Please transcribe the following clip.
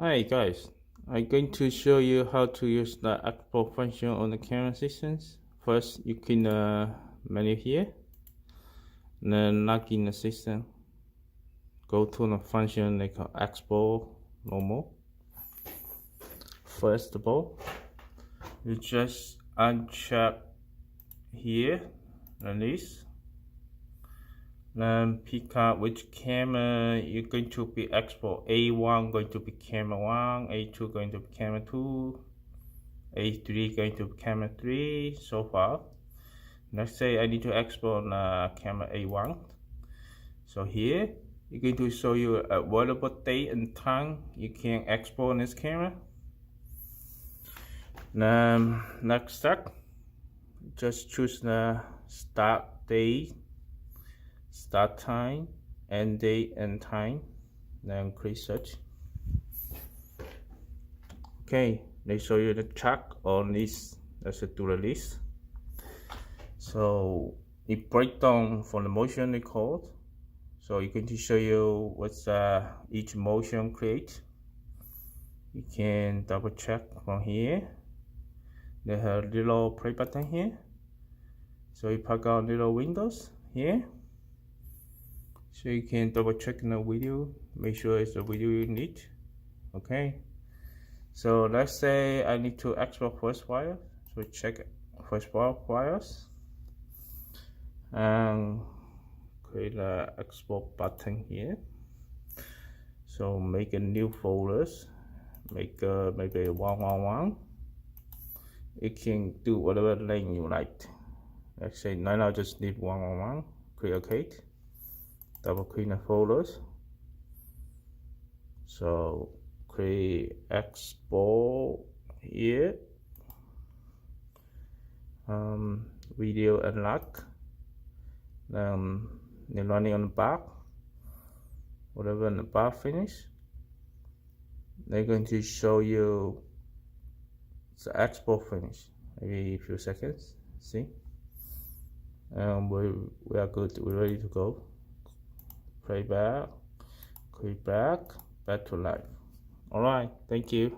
Hi guys, I'm going to show you how to use the export function on the camera systems. First, you can menu here, and then log in the system. Go to the function they call export normal. First of all, you just uncheck here, release. Then pick out which camera you're going to be export. A1 going to be camera 1, A2 going to be camera 2, A3 going to be camera 3, so far. Let's say I need to export camera A1. So here, it's going to show you a available date and time you can export this camera. Next step, just choose the start date, start time, end date and time, then click search. Okay, they show you the check on this. Let's do the list. So it breaks down from the motion record. So it's going to show you what's each motion create. You can double check from here. They have a little play button here. So you plug out little windows here. So you can double check the video, make sure it's the video you need. Okay. So let's say I need to export first file. So check first file files and create an export button here. So make a new folders, make maybe 111. It can do whatever length you like. Let's say now I just need 111. Click OK. Double click the folders. So create export here. Video unlock. Then running on the back. Whatever in the back finish. They're going to show you the export finish. Maybe a few seconds. See? We are good. We're ready to go. Play back. Click back to live. Alright, thank you.